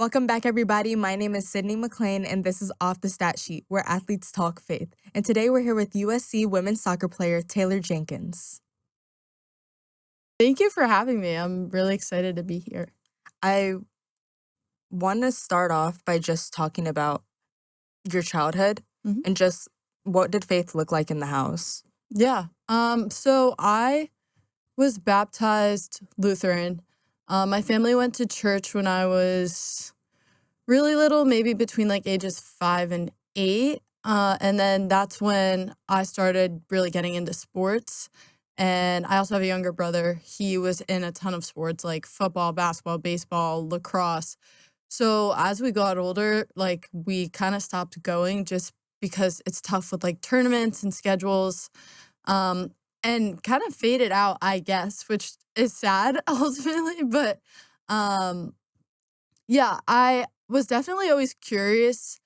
Welcome back, everybody. My name is Sydney McLean, and this is Off the Stat Sheet, where athletes talk faith. And today we're here with USC women's soccer player Taylor Jenkins. Thank you for having me. I'm really excited to be here. I want to start off by just talking about your childhood Mhm. and just what did faith look like in the house? Yeah. So I was baptized Lutheran. My family went to church when I was really little, maybe between like ages 5 and 8. And then that's when I started really getting into sports. And I also have a younger brother. He was in a ton of sports like football, basketball, baseball, lacrosse. So as we got older, like we kind of stopped going just because it's tough with like tournaments and schedules. Um, and kind of faded out, I guess, which is sad ultimately. But um, yeah, I was definitely always curious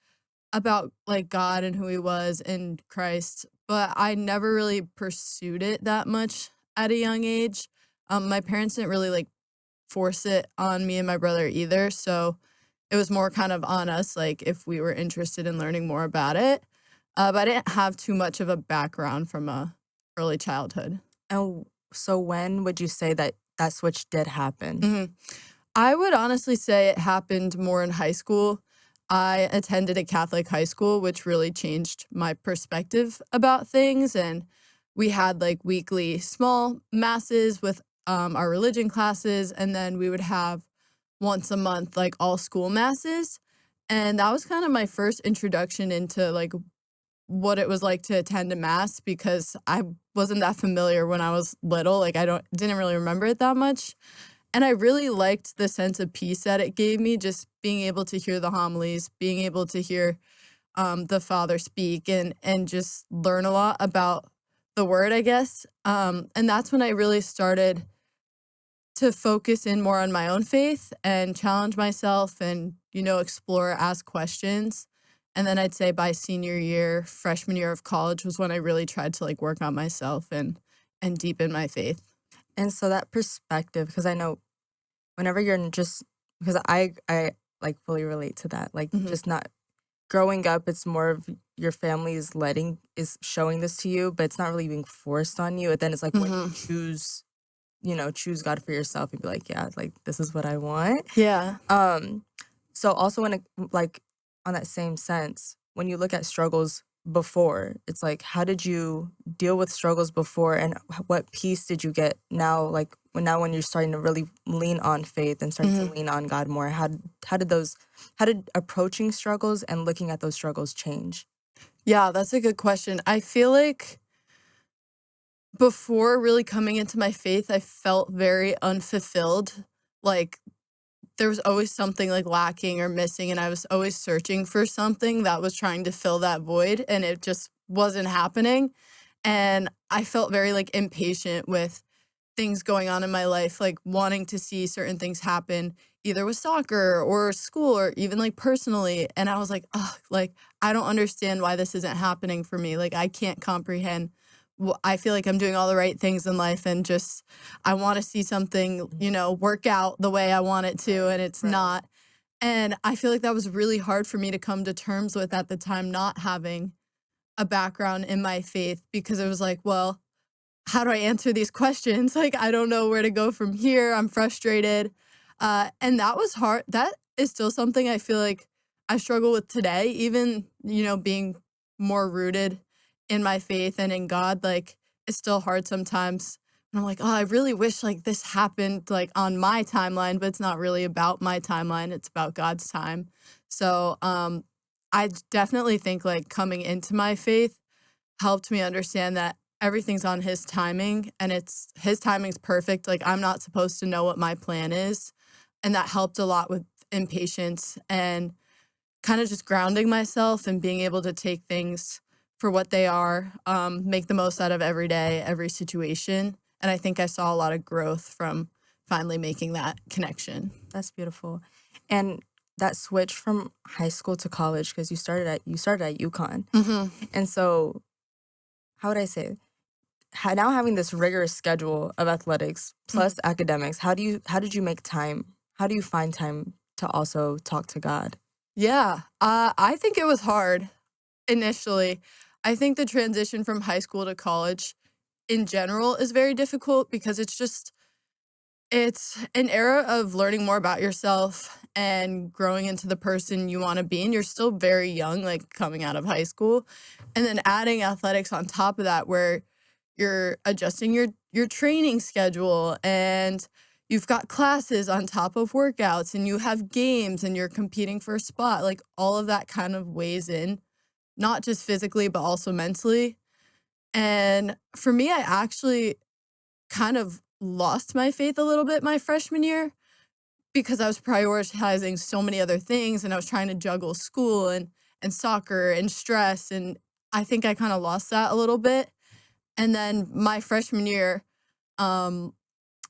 about like God and who he was in Christ, but I never really pursued it that much at a young age. My parents didn't really like force it on me and my brother either, so it was more kind of on us, like if we were interested in learning more about it. But I didn't have too much of a background from a early childhood. And so when would you say that that switch did happen? Mhm. I would honestly say it happened more in high school. I attended a Catholic high school, which really changed my perspective about things. And we had like weekly small masses with our religion classes. And then we would have once a month, like all school masses. And that was kind of my first introduction into like what it was like to attend a mass because I wasn't that familiar when I was little. Like I didn't really remember it that much. And I really liked the sense of peace that it gave me, just being able to hear the homilies, being able to hear the Father speak, and just learn a lot about the Word, I guess. And that's when I really started to focus in more on my own faith and challenge myself, and explore, ask questions. And then I'd say by senior year, freshman year of college was when I really tried to like work on myself and deepen my faith. And so that perspective, because I know whenever you're just because I like fully relate to that, like Hmm. just not growing up, it's more of your family is showing this to you, but it's not really being forced on you. And then it's like when you Hmm. choose God for yourself and be like, yeah, like this is what I want. Yeah. Um, so also when it like on that same sense, when you look at struggles before, it's like how did you deal with struggles before and what peace did you get now, like when you're starting to really lean on faith and starting to Mhm. lean on God more? How did approaching struggles and looking at those struggles change? Yeah, that's a good question. I feel like before really coming into my faith, I felt very unfulfilled. Like there was always something like lacking or missing, and I was always searching for something that was trying to fill that void, and it just wasn't happening. And I felt very like impatient with things going on in my life, like wanting to see certain things happen, either with soccer or school or even like personally. And I was like, oh, like I don't understand why this isn't happening for me. Like I can't comprehend. I feel like I'm doing all the right things in life, and just I want to see something, work out the way I want it to, and it's Right. not. And I feel like that was really hard for me to come to terms with at the time, not having a background in my faith, because it was like, well, how do I answer these questions? Like, I don't know where to go from here. I'm frustrated. And that was hard. That is still something I feel like I struggle with today, even, being more rooted in my faith and in God. Like, it's still hard sometimes. And I'm like, oh, I really wish like this happened like on my timeline, but it's not really about my timeline. It's about God's time. So, I definitely think like coming into my faith helped me understand that everything's on his timing, and it's his timing's perfect. Like I'm not supposed to know what my plan is. And that helped a lot with impatience and kind of just grounding myself and being able to take things for what they are, make the most out of every day, every situation. And I think I saw a lot of growth from finally making that connection. That's beautiful. And that switch from high school to college, because you started at UConn. Hmm. And so how would I say now having this rigorous schedule of athletics plus academics, how did you make time? How do you find time to also talk to God? Yeah, I think it was hard initially. I think the transition from high school to college in general is very difficult because it's an era of learning more about yourself and growing into the person you wanna be, and you're still very young, like, coming out of high school, and then adding athletics on top of that where you're adjusting your training schedule, and you've got classes on top of workouts, and you have games, and you're competing for a spot, like, all of that kind of weighs in, not just physically, but also mentally, and for me, I actually kind of lost my faith a little bit my freshman year because I was prioritizing so many other things and I was trying to juggle school and soccer and stress, and I think I kind of lost that a little bit. And then my freshman year, um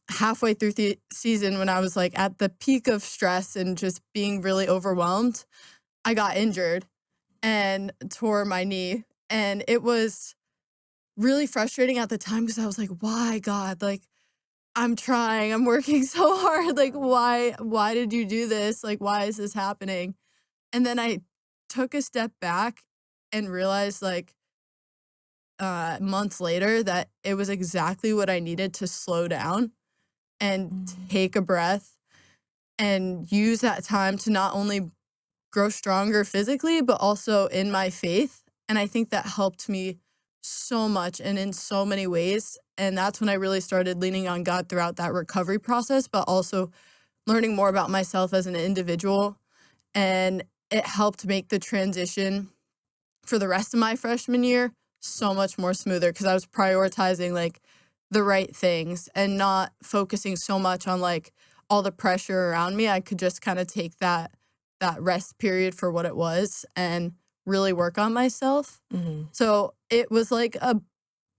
halfway through the season when I was like at the peak of stress and just being really overwhelmed, I got injured and tore my knee, and it was really frustrating at the time because I was like, "Why, God? Like, I'm trying, I'm working so hard, like, why did you do this? Like, why is this happening?" And then I took a step back and realized, like, months later that it was exactly what I needed to slow down and Mm. take a breath and use that time to not only grow stronger physically, but also in my faith, and I think that helped me so much and in so many ways, and that's when I really started leaning on God throughout that recovery process, but also learning more about myself as an individual, and it helped make the transition for the rest of my freshman year so much more smoother because I was prioritizing, like, the right things and not focusing so much on, like, all the pressure around me. I could just kinda take that rest period for what it was and really work on myself. Mhm. So, it was like a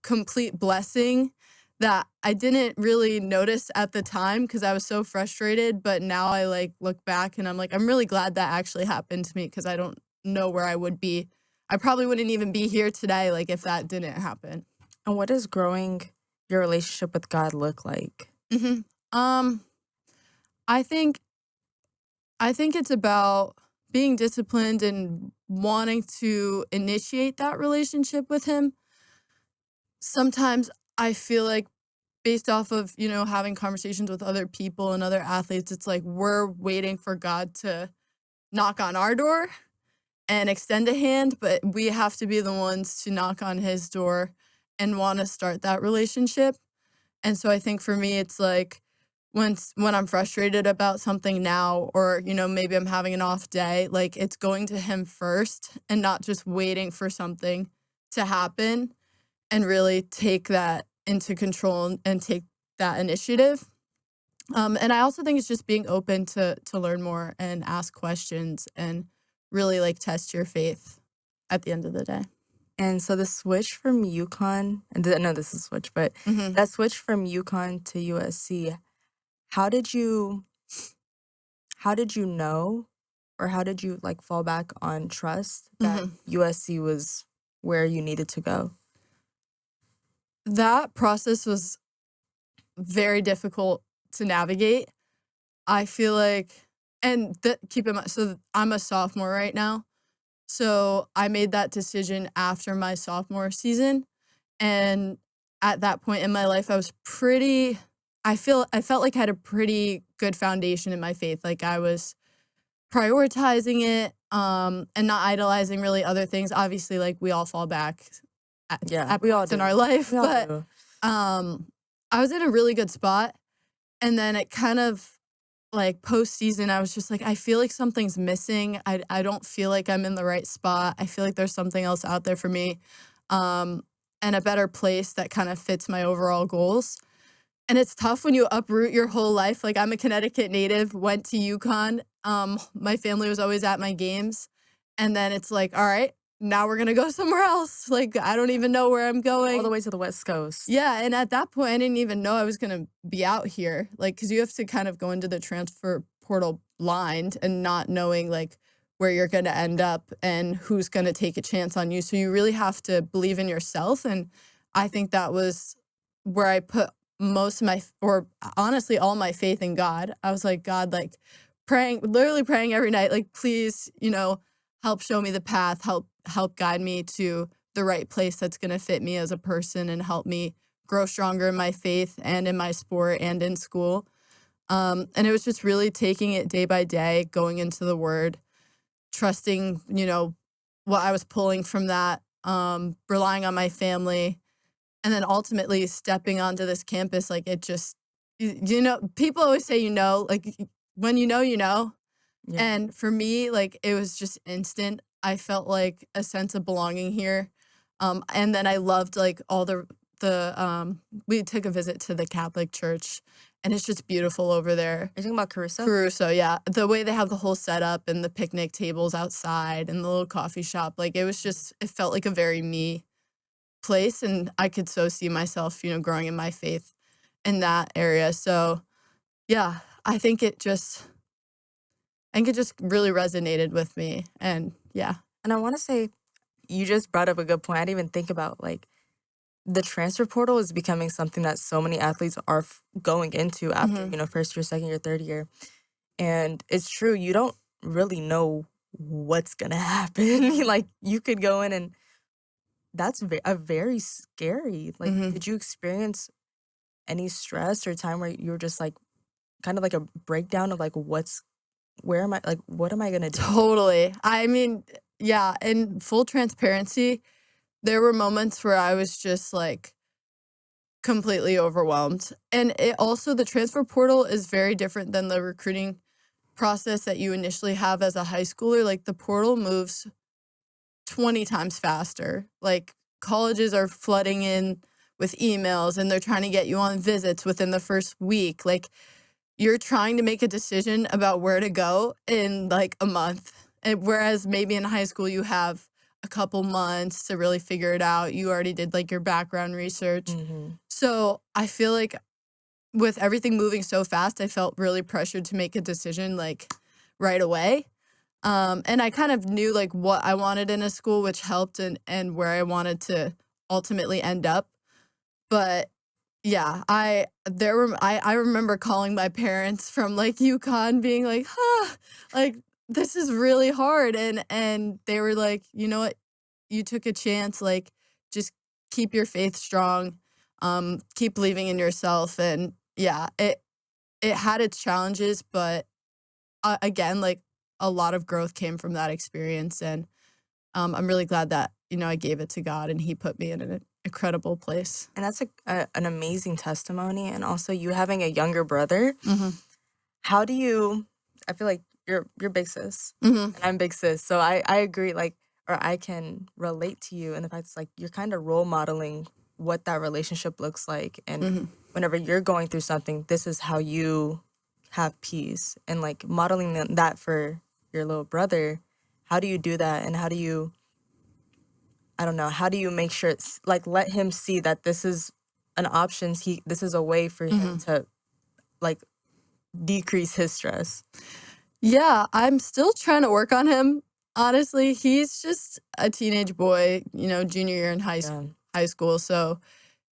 complete blessing that I didn't really notice at the time because I was so frustrated, but now I, like, look back and I'm like, "I'm really glad that actually happened to me because I don't know where I would be. I probably wouldn't even be here today, like, if that didn't happen." And what does growing your relationship with God look like? Mhm. Um, I think I think it's about being disciplined and wanting to initiate that relationship with him. Sometimes I feel like based off of, having conversations with other people and other athletes, it's like we're waiting for God to knock on our door and extend a hand, but we have to be the ones to knock on his door and want to start that relationship. And so I think for me, it's like when I'm frustrated about something now, or maybe I'm having an off day, like it's going to him first and not just waiting for something to happen and really take that into control and take that initiative. And I also think it's just being open to learn more and ask questions and really like test your faith at the end of the day. And so the switch from UConn, and no, this is a switch, but Hmm. that switch from UConn to USC, how did you how did you know, or how did you like fall back on trust that Hmm. USC was where you needed to go? That process was very difficult to navigate. I feel like, and keep in mind, so I'm a sophomore right now. So I made that decision after my sophomore season. And at that point in my life, I felt like I had a pretty good foundation in my faith. Like I was prioritizing it, and not idolizing really other things. Obviously, like we all fall back Yeah, at we all points in our do. life, We all but do. um, I was in a really good spot. And then it kind of like postseason, I was just like, I feel like something's missing. I don't feel like I'm in the right spot. I feel like there's something else out there for me, um, and a better place that kind of fits my overall goals. And it's tough when you uproot your whole life. Like I'm a Connecticut native, went to UConn. My family was always at my games. And then it's like, all right, now we're gonna go somewhere else. Like I don't even know where I'm All the going. way to the West Coast. Yeah, and at that point, I didn't even know I was gonna be out here. Like, cause you have to kind of go into the transfer portal blind and not knowing like where you're gonna end up and who's gonna take a chance on you. So you really have to believe in yourself. And I think that was where I put most of my, or honestly, all my faith in God. I was like, God, like, praying, literally praying every night, like, please, help show me the path, help guide me to the right place that's gonna fit me as a person and help me grow stronger in my faith and in my sport and in school. And it was just really taking it day by day, going into the word, trusting, what I was pulling from that, relying on my family, and then ultimately stepping onto this campus, like it just, people always say, like when you know. Yeah. And for me, like it was just instant. I felt like a sense of belonging here. And then I loved like all the we took a visit to the Catholic church and it's just beautiful over there. Are you talking about Caruso? Caruso, yeah. The way they have the whole setup and the picnic tables outside and the little coffee shop, like it was just, it felt like a very me place. And I could so see myself, growing in my faith in that area. So yeah, I think it just really resonated with me. And yeah. And I wanna say you just brought up a good point. I didn't even think about, like, the transfer portal is becoming something that so many athletes are going into after, Hmm. first year, second year, third year. And it's true, you don't really know what's gonna happen. Like, you could go in and that's a very scary. Like, Hmm. did you experience any stress or time where you were just like, kind of like a breakdown of like, where am I, like, what am I gonna do? Totally. I mean, yeah, in full transparency, there were moments where I was just like completely overwhelmed. And it also, the transfer portal is very different than the recruiting process that you initially have as a high schooler. Like the portal moves 20 times faster. Like colleges are flooding in with emails and they're trying to get you on visits within the first week. Like you're trying to make a decision about where to go in like a month. And whereas maybe in high school you have a couple months to really figure it out. You already did like your background research. Mhm. So I feel like with everything moving so fast, I felt really pressured to make a decision like right away. And I kind of knew like what I wanted in a school, which helped and where I wanted to ultimately end up. But yeah, I remember calling my parents from like UConn being like, like this is really hard. And they were like, you know what, you took a chance, like just keep your faith strong, keep believing in yourself. And yeah, it had its challenges, but again, like a lot of growth came from that experience. And I'm really glad that, I gave it to God and he put me in an incredible place. And that's an amazing testimony. And also, you having a younger brother. Mhm. How do you? I feel like you're big sis, Mhm. and I'm big sis. So I agree. Like, or I can relate to you in the fact it's like you're kind of role modeling what that relationship looks like, and Mhm. whenever you're going through something, this is how you have peace, and like modeling that for your little brother. How do you do that, and how do you? I don't know. How do you make sure it's like let him see that this is an option. This is a way for him Mhm. to like decrease his stress. Yeah, I'm still trying to work on him. Honestly, he's just a teenage boy, junior year in Yeah. high school. So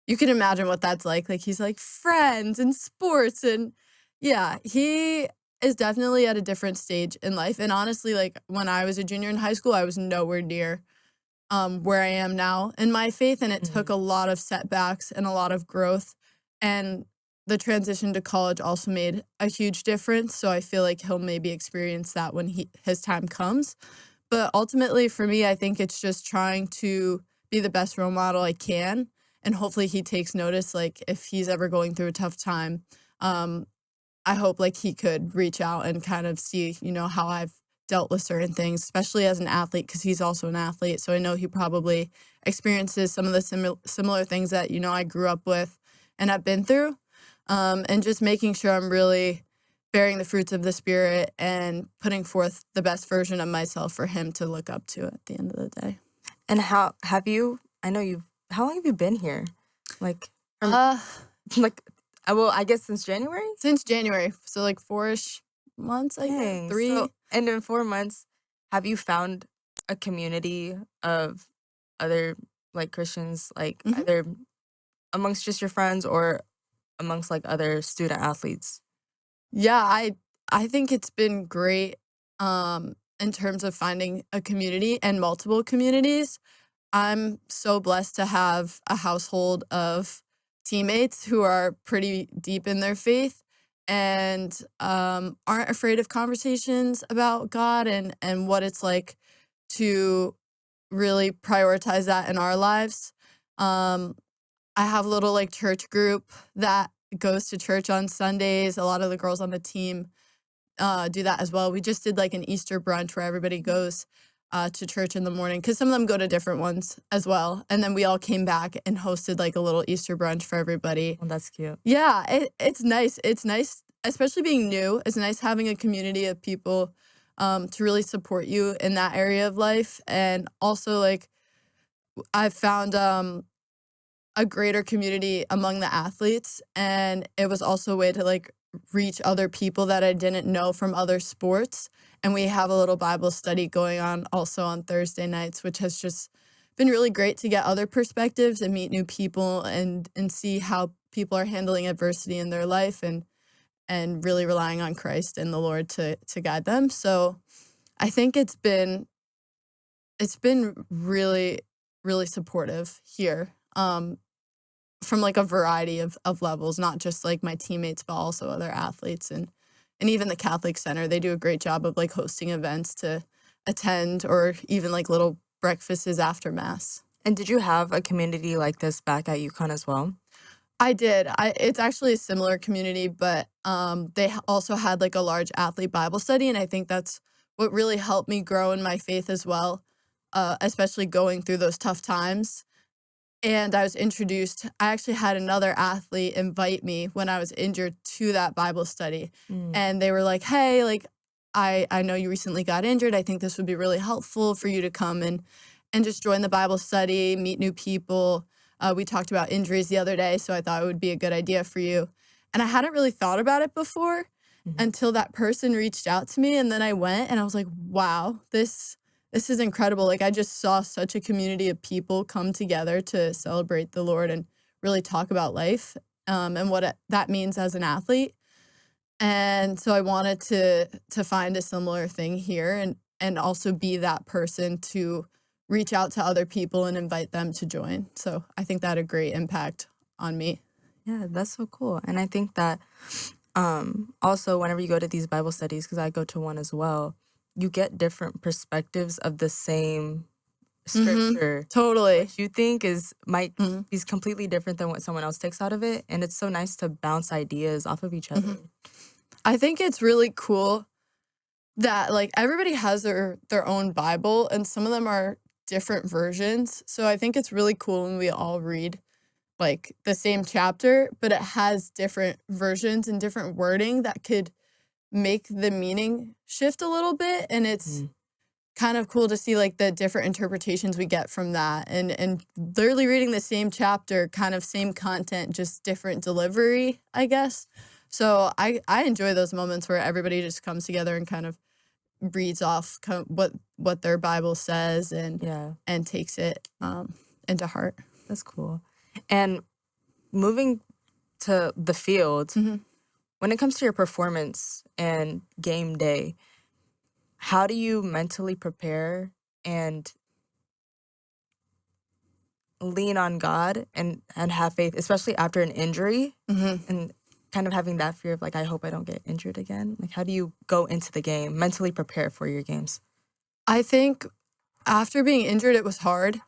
you can imagine what that's like. Like he's like friends and sports and yeah, he is definitely at a different stage in life. And honestly, like when I was a junior in high school, I was nowhere near where I am now in my faith. And it took Mhm. a lot of setbacks and a lot of growth. And the transition to college also made a huge difference. So I feel like he'll maybe experience that when his time comes. But ultimately, for me, I think it's just trying to be the best role model I can. And hopefully he takes notice, like if he's ever going through a tough time, um, I hope like he could reach out and kind of see, how I've dealt with certain things, especially as an athlete, because he's also an athlete. So I know he probably experiences some of the similar things that, I grew up with and have been through. And just making sure I'm really bearing the fruits of the spirit and putting forth the best version of myself for him to look up to at the end of the day. And how have you I know you've how long have you been here? Like, from Uh, like, well, I guess since January? since January, so like 4-ish months, I guess, Dang. So 3. and in 4 months, have you found a community of other, like, Christians, like, Mhm. either amongst just your friends or amongst, like, other student athletes? Yeah, I think it's been great, in terms of finding a community and multiple communities. I'm so blessed to have a household of teammates who are pretty deep in their faith and, aren't afraid of conversations about God and what it's like to really prioritize that in our lives. Um, I have a little, like, church group that goes to church on Sundays. A lot of the girls on the team do that as well. We just did like an Easter brunch where everybody goes to church in the morning because some of them go to different ones as well. And then we all came back and hosted like a little Easter brunch for everybody. Well, that's cute. Yeah, it's nice. It's nice, especially being new. It's nice having a community of people to really support you in that area of life. And also, like, I've found a greater community among the athletes, and it was also a way to, like, reach other people that I didn't know from other sports, and we have a little Bible study going on also on Thursday nights, which has just been really great to get other perspectives and meet new people and see how people are handling adversity in their life and really relying on Christ and the Lord to guide them. So, I think it's been really, really supportive here. From like a variety of levels, not just like my teammates, but also other athletes and even the Catholic Center. They do a great job of like hosting events to attend or even like little breakfasts after mass. And did you have a community like this back at UConn as well? I did. It's actually a similar community, but also had like a large athlete Bible study, and I think that's what really helped me grow in my faith as well, especially going through those tough times. And I was introduced I actually had another athlete invite me when I was injured to that Bible study, Mm. and they were like, "Hey, like, I know you recently got injured. I think this would be really helpful for you to come and just join the Bible study, meet new people. We talked about injuries the other day, so I thought it would be a good idea for you." And I hadn't really thought about it before Mhm. until that person reached out to me, and then I went, and I was like, "Wow, this is incredible." Like, I just saw such a community of people come together to celebrate the Lord and really talk about life, and what that means as an athlete. And so I wanted to find a similar thing here and also be that person to reach out to other people and invite them to join. So I think that had a great impact on me. Yeah, that's so cool. And I think that also whenever you go to these Bible studies, because I go to one as well, you get different perspectives of the same Mhm. scripture. Totally. What you think might Mhm. be completely different than what someone else takes out of it. And it's so nice to bounce ideas off of each other. Mhm. I think it's really cool that, like, everybody has their own Bible, and some of them are different versions, so I think it's really cool when we all read, like, the same chapter, but it has different versions and different wording that could make the meaning shift a little bit, and it's Mhm. kind of cool to see, like, the different interpretations we get from that, and literally reading the same chapter, kind of same content, just different delivery, I guess. So I enjoy those moments where everybody just comes together and kind of reads off what their Bible says Yeah, and takes it, into heart. that's cool. And moving to the field, Mhm. when it comes to your performance and game day, how do you mentally prepare and lean on God and have faith, especially after an injury Mhm. and kind of having that fear of like, I hope I don't get injured again? Like, how do you go into the game, mentally prepare for your games? I think after being injured, it was hard.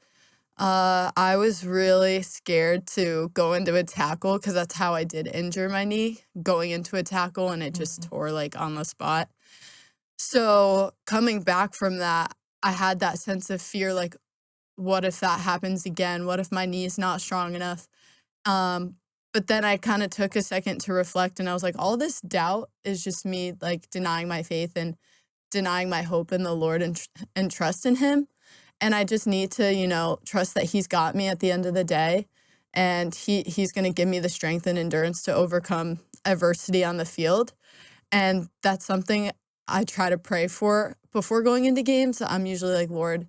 I was really scared to go into a tackle because that's how I did injure my knee, going into a tackle, and it just Mhm. tore, like, on the spot. So, coming back from that, I had that sense of fear, like, what if that happens again? What if my knee is not strong enough? Um, but then I kinda took a second to reflect, and I was like, all this doubt is just me, like, denying my faith and denying my hope in the Lord and trust in Him. And I just need to, trust that He's got me at the end of the day, and He's gonna give me the strength and endurance to overcome adversity on the field. And that's something I try to pray for before going into games. I'm usually like, "Lord,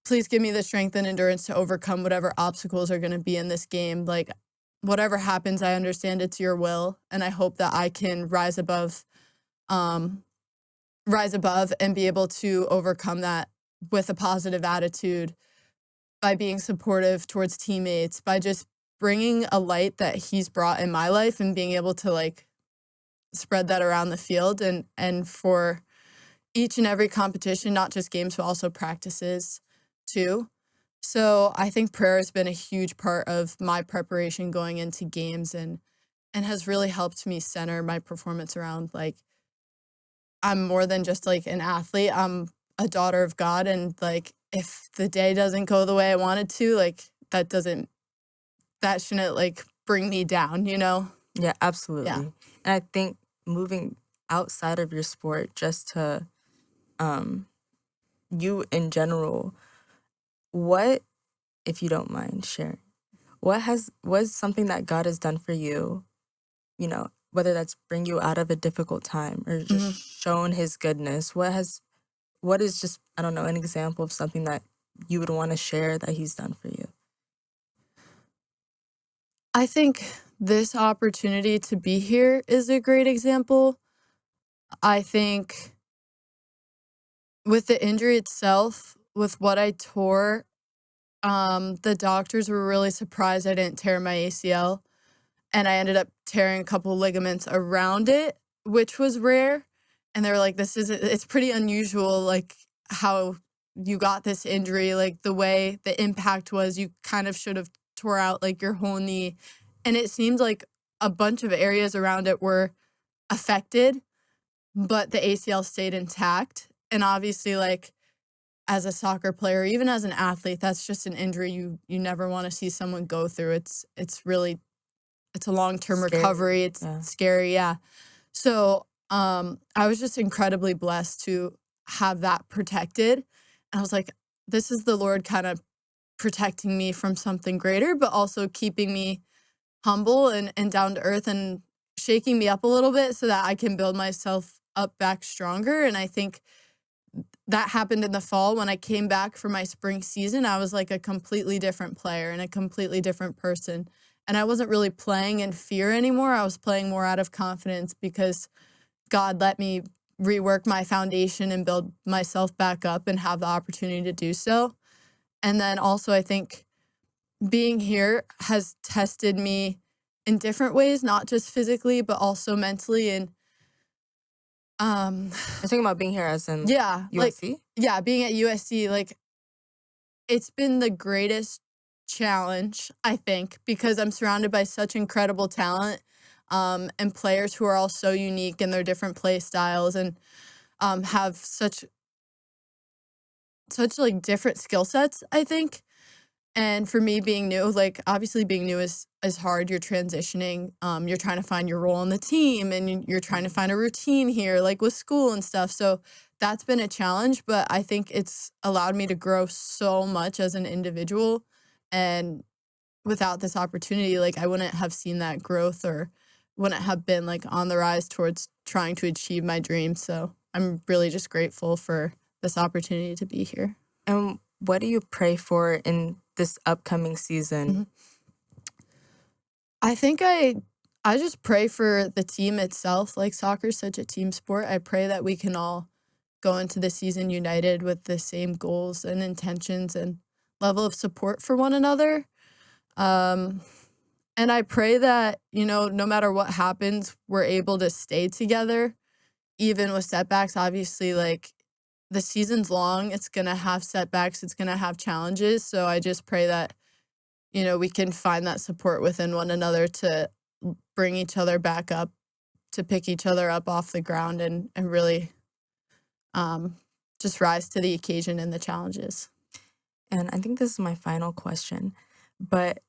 please give me the strength and endurance to overcome whatever obstacles are gonna be in this game. Like, whatever happens, I understand it's your will, and I hope that I can rise above um, rise above and be able to overcome that with a positive attitude by being supportive towards teammates, by just bringing a light that he's brought in my life and being able to like spread that around the field and for each and every competition, not just games, but also practices too. So I think prayer has been a huge part of my preparation going into games and has really helped me center my performance around like I'm more than just like an athlete. I'm a daughter of God and like if the day doesn't go the way I wanted to, like that shouldn't like bring me down, you know? Yeah, Yeah. absolutely. And I think moving outside of your sport just to um you in general, what, if you don't mind sharing, what has was something that God has done for you, whether that's bring you out of a difficult time or just Mhm. shown his goodness, what is just, I don't know, an example of something that you would want to share that he's done for you? I think this opportunity to be here is a great example. I think with the injury itself, with what I tore, the doctors were really surprised I didn't tear my ACL, and I ended up tearing a couple ligaments around it, which was rare, and they were like, "This isn't it's pretty unusual, like, how you got this injury, like, the way the impact was, you kind of should have tore out, like, your whole knee," and it seemed like a bunch of areas around it were affected, but the ACL stayed intact, and obviously, like, as a soccer player, even as an athlete, that's just an injury you never wanna see someone go through. It's really it's a long-term Scary. recovery, it's Yeah. scary, yeah. So, I was just incredibly blessed to have that protected, and I was like, "This is the Lord kinda protecting me from something greater, but also keeping me humble and down to earth and shaking me up a little bit so that I can build myself up back stronger," and I think that happened in the fall. When I came back for my spring season, I was like a completely different player and a completely different person. And I wasn't really playing in fear anymore. I was playing more out of confidence because God let me rework my foundation and build myself back up and have the opportunity to do so. And then also, I think being here has tested me in different ways, not just physically, but also mentally. And um, You're talking about being here as in yeah, like, USC? yeah, being at USC, like, it's been the greatest challenge, I think, because I'm surrounded by such incredible talent, and players who are all so unique in their different play styles and, have such, like, different skill sets, I think. And for me being new, like, obviously being new is hard, you're transitioning, you're trying to find your role in the team, and you're trying to find a routine here, like, with school and stuff, so that's been a challenge, but I think it's allowed me to grow so much as an individual, and without this opportunity, like, I wouldn't have seen that growth or wouldn't have been, like, on the rise towards trying to achieve my dreams, so I'm really just grateful for this opportunity to be here. And what do you pray for in this upcoming season? Mhm. I think I just pray for the team itself, like, soccer is such a team sport, I pray that we can all go into the season united with the same goals and intentions and level of support for one another, um, and I pray that, no matter what happens, we're able to stay together, even with setbacks, obviously, like, the season's long, it's gonna have setbacks, it's gonna have challenges, so I just pray that, we can find that support within one another to bring each other back up, to pick each other up off the ground and really, um, just rise to the occasion and the challenges. And I think this is my final question, but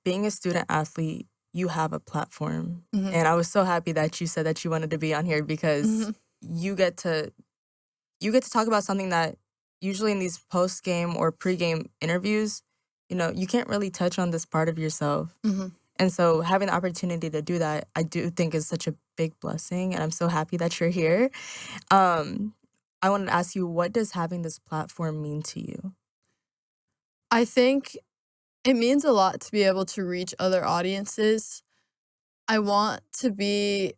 being a student athlete, you have a platform. Mhm, And I was so happy that you said that you wanted to be on here because mhm, you get to you get to talk about something that usually in these post-game or pre-game interviews, you can't really touch on this part of yourself. mhm. And so having the opportunity to do that, I do think is such a big blessing, and I'm so happy that you're here. Um, I wanted to ask you, what does having this platform mean to you? I think it means a lot to be able to reach other audiences. I want to be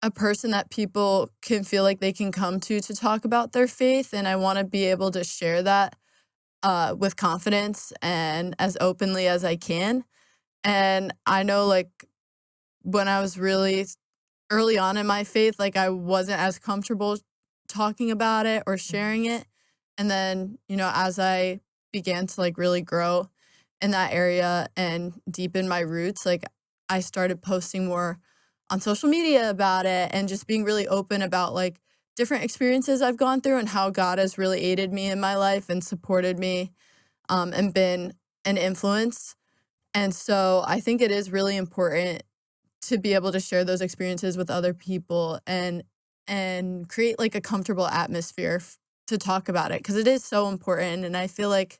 a person that people can feel like they can come to talk about their faith, and I wanna be able to share that, with confidence and as openly as I can. And I know, like, when I was really early on in my faith, like, I wasn't as comfortable talking about it or Mhm. sharing it, and then, as I began to, like, really grow in that area and deepen my roots, like, I started posting more on social media about it and just being really open about, like, different experiences I've gone through and how God has really aided me in my life and supported me, and been an influence. And so I think it is really important to be able to share those experiences with other people and create like a comfortable atmosphere to talk about it because it is so important. And I feel like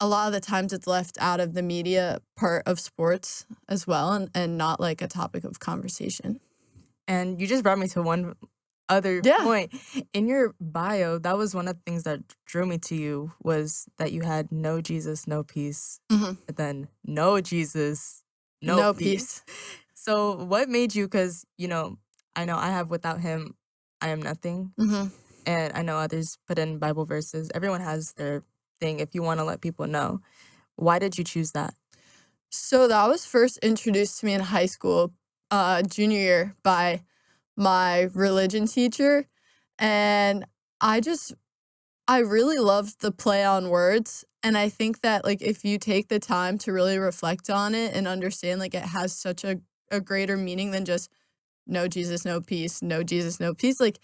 a lot of the times it's left out of the media part of sports as well, and not like a topic of conversation. And you just brought me to one other Yeah. point. In your bio, that was one of the things that drew me to you was that you had no Jesus, no peace, Hmm. but then no Jesus, no No peace. peace. So what made you, because, I know I have without him, I am nothing. Hmm. And I know others put in Bible verses. Everyone has their thing if you want to let people know. Why did you choose that? So that was first introduced to me in high school, junior year, by my religion teacher. And I just I really loved the play on words, and I think that, like, if you take the time to really reflect on it and understand, like, it has such a greater meaning than just "No Jesus, no peace, no Jesus, no peace," like,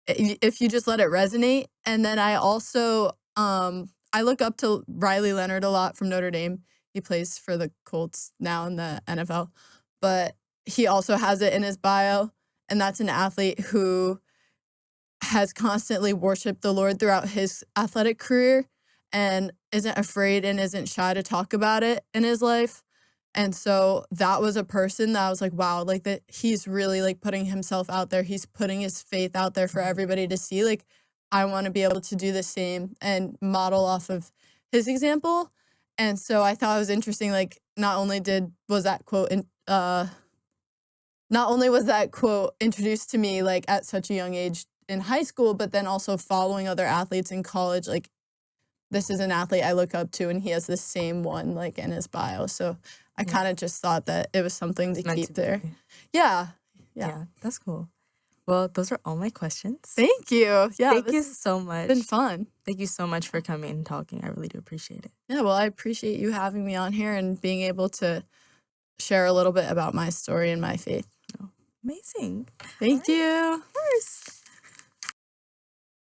if you just let it resonate. And then I also, I look up to Riley Leonard a lot from Notre Dame. He plays for the Colts now in the NFL, but he also has it in his bio, and that's an athlete who has constantly worshiped the Lord throughout his athletic career and isn't afraid and isn't shy to talk about it in his life. And so that was a person that I was like, wow, like that he's really like putting himself out there. He's putting his faith out there for Mhm. everybody to see. Like, I want to be able to do the same and model off of his example. And so I thought it was interesting. Like, not only was that quote introduced to me, like, at such a young age in high school, but then also following other athletes in college, like, this is an athlete I look up to, and he has the same one, like, in his bio, so I Yeah, kinda just thought that it was something to it's meant to keep there. be. Yeah. Yeah. Yeah, that's cool. Well, those are all my questions. Thank you. Yeah, Thank this you has so been much. fun. Thank you so much for coming and talking. I really do appreciate it. Yeah, well, I appreciate you having me on here and being able to share a little bit about my story and my faith. Oh, amazing. All Thank right, you. of course.